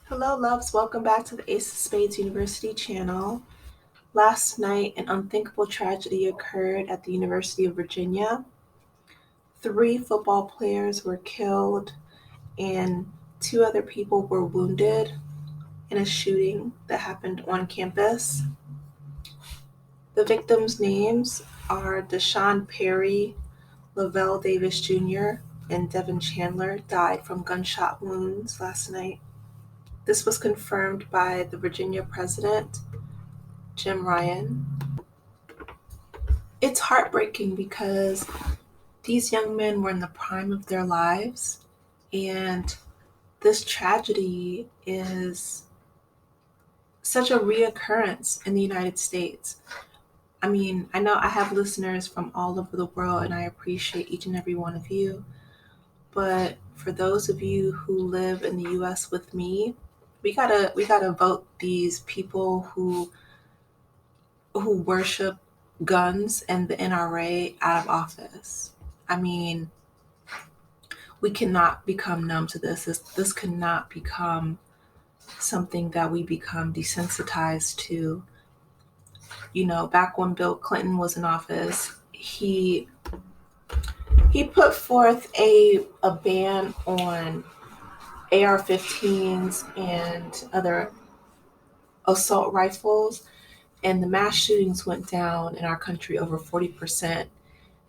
Hello, loves. Welcome back to the Ace of Spades University channel. Last night, an unthinkable tragedy occurred at the University of Virginia. Three football players were killed, and two other people were wounded in a shooting that happened on campus. The victims' names are Deshaun Perry, Lavelle Davis Jr., and Devin Chandler died from gunshot wounds last night. This was confirmed by the Virginia president, Jim Ryan. It's heartbreaking because these young men were in the prime of their lives, and this tragedy is such a reoccurrence in the United States. I mean, I know I have listeners from all over the world, and I appreciate each and every one of you. But for those of you who live in the U.S. with me, we gotta vote these people who worship guns and the NRA out of office. I mean, we cannot become numb to this. This cannot become something that we become desensitized to. You know, back when Bill Clinton was in office, he put forth a ban on AR-15s and other assault rifles, and the mass shootings went down in our country over 40%. And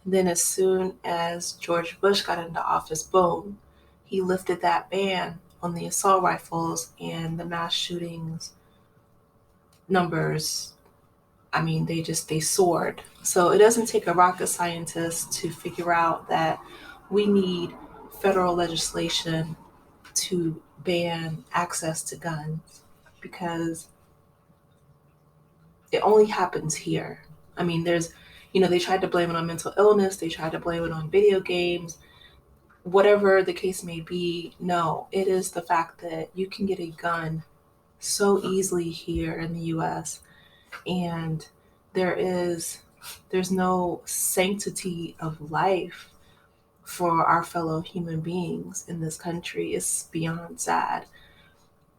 then as soon as George Bush got into office, boom, he lifted that ban on the assault rifles, and the mass shootings numbers, I mean, they soared. So it doesn't take a rocket scientist to figure out that we need federal legislation to ban access to guns, because it only happens here. I mean, they tried to blame it on mental illness, they tried to blame it on video games, whatever the case may be. No, it is the fact that you can get a gun so easily here in the US, and there is there's no sanctity of life for our fellow human beings in this country. It's beyond sad.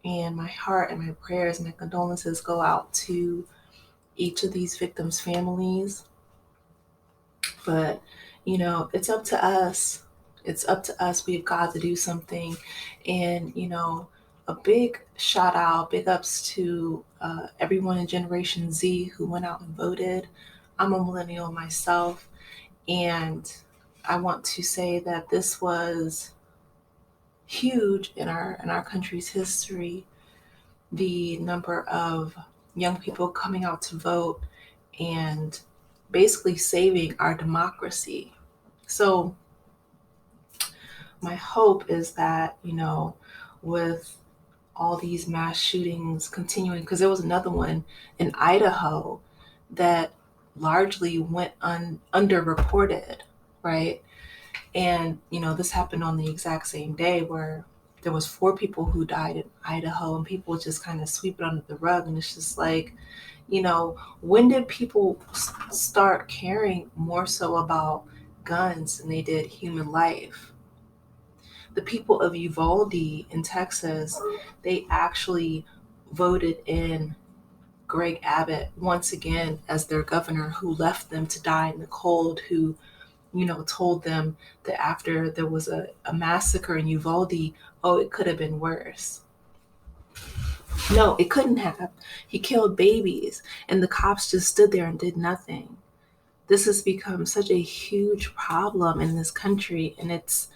And my heart and my prayers and my condolences go out to each of these victims' families. But, it's up to us. It's up to us. We've got to do something. And, a big shout out, big ups to everyone in Generation Z who went out and voted. I'm a millennial myself. And I want to say that this was huge in our country's history. The number of young people coming out to vote and basically saving our democracy. So my hope is that, with all these mass shootings continuing, because there was another one in Idaho that largely went underreported, right? And, this happened on the exact same day where there was four people who died in Idaho, and people just kind of sweep it under the rug. And it's just like, when did people start caring more so about guns than they did human life? The people of Uvalde in Texas, they actually voted in Greg Abbott once again as their governor, who left them to die in the cold, who told them that after there was a massacre in Uvalde, oh, it could have been worse. No, it couldn't have. He killed babies, and the cops just stood there and did nothing. This has become such a huge problem in this country, and it's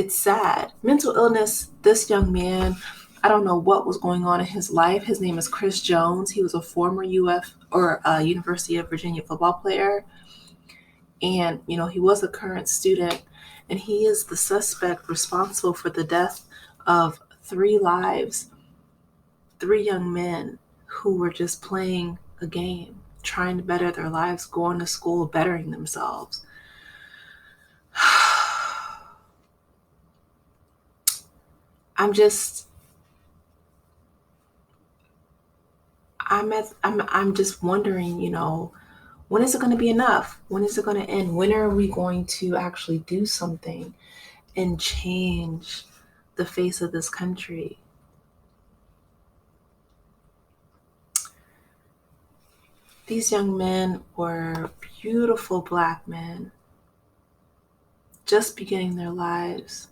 sad. Mental illness, this young man, I don't know what was going on in his life. His name is Chris Jones. He was a former University of Virginia football player. And, he was a current student, and he is the suspect responsible for the death of three lives, three young men who were just playing a game, trying to better their lives, going to school, bettering themselves. I'm just, I'm just wondering, when is it going to be enough? When is it going to end? When are we going to actually do something and change the face of this country? These young men were beautiful Black men, just beginning their lives.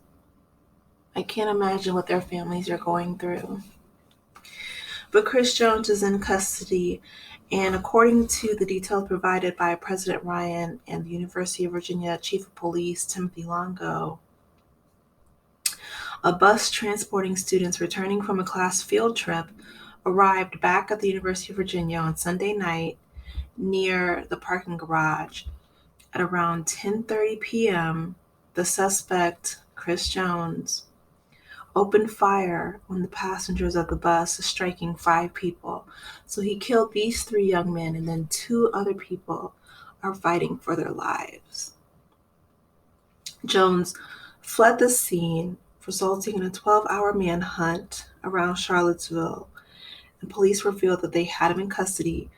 I can't imagine what their families are going through. But Chris Jones is in custody, and according to the details provided by President Ryan and the University of Virginia Chief of Police Timothy Longo, a bus transporting students returning from a class field trip arrived back at the University of Virginia on Sunday night near the parking garage. At around 10:30 p.m., the suspect, Chris Jones, opened fire on the passengers of the bus, striking 5 people. So he killed these 3 young men, and then 2 other people are fighting for their lives. Jones fled the scene, resulting in a 12-hour manhunt around Charlottesville, and police revealed that they had him in custody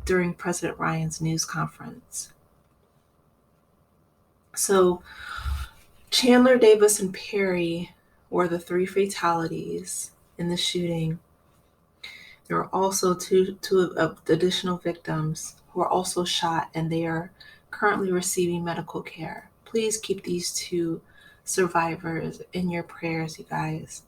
during President Ryan's news conference. So Chandler, Davis, and Perry were the 3 fatalities in the shooting. There were also two additional victims who were also shot, and they are currently receiving medical care. Please keep these 2 survivors in your prayers, you guys.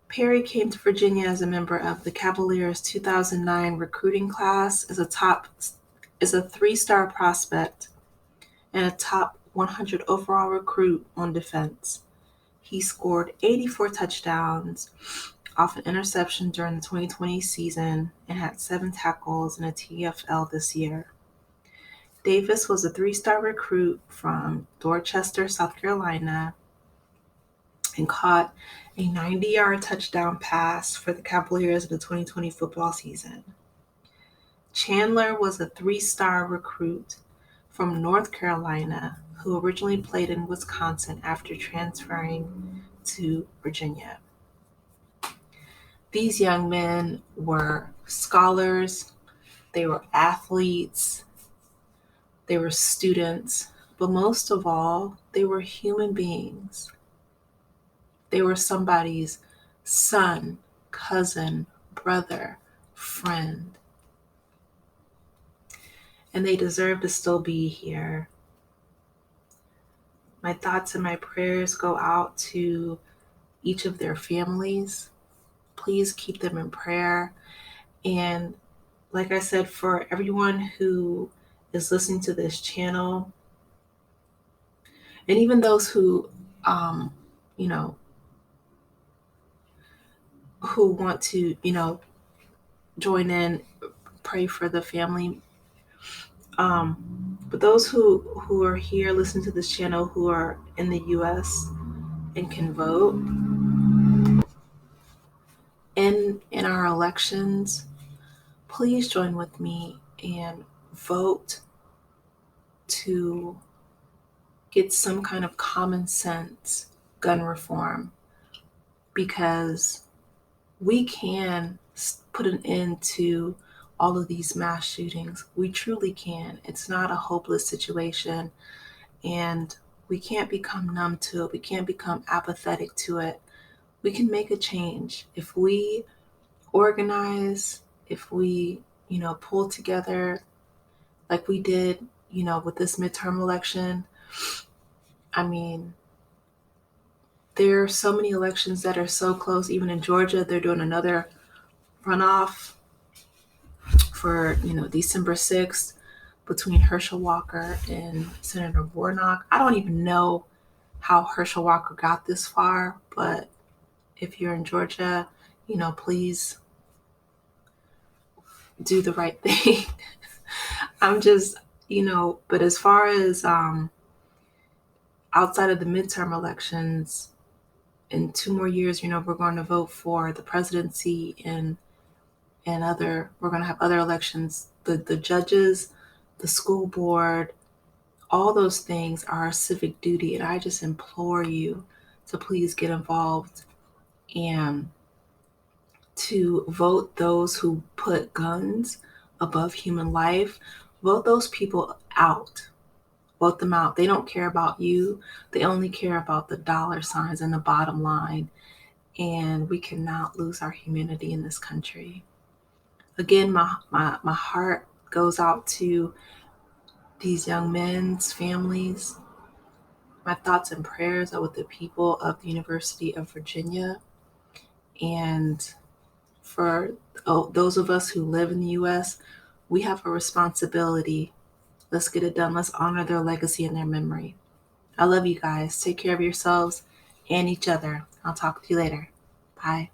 Perry came to Virginia as a member of the Cavaliers' 2009 recruiting class as a 3-star prospect and a top 100 overall recruit on defense. He scored 84 touchdowns off an interception during the 2020 season and had 7 tackles in a TFL this year. Davis was a 3-star recruit from Dorchester, South Carolina, and caught a 90-yard touchdown pass for the Cavaliers in the 2020 football season. Chandler was a 3-star recruit from North Carolina who originally played in Wisconsin after transferring to Virginia. These young men were scholars, they were athletes, they were students, but most of all, they were human beings. They were somebody's son, cousin, brother, friend. And they deserve to still be here. My thoughts and my prayers go out to each of their families. Please keep them in prayer. And like I said, for everyone who is listening to this channel, and even those who, who want to, join in, pray for the family. But those who are here listening to this channel who are in the U.S. and can vote in our elections, please join with me and vote to get some kind of common sense gun reform, because we can put an end to all of these mass shootings. We truly can. It's not a hopeless situation, and we can't become numb to it. We can't become apathetic to it. We can make a change if we organize, if we, pull together like we did, with this midterm election. I mean, there are so many elections that are so close. Even in Georgia, they're doing another runoff for, December 6th between Herschel Walker and Senator Warnock. I don't even know how Herschel Walker got this far, but if you're in Georgia, please do the right thing. I'm just, but as far as outside of the midterm elections, in 2 more years, we're going to vote for the presidency and we're going to have other elections, the judges, the school board, all those things are our civic duty. And I just implore you to please get involved and to vote those who put guns above human life. Vote those people out. Vote them out. They don't care about you. They only care about the dollar signs and the bottom line. And we cannot lose our humanity in this country. Again, my heart goes out to these young men's families. My thoughts and prayers are with the people of the University of Virginia. And for those of us who live in the US, we have a responsibility. Let's get it done. Let's honor their legacy and their memory. I love you guys. Take care of yourselves and each other. I'll talk to you later. Bye.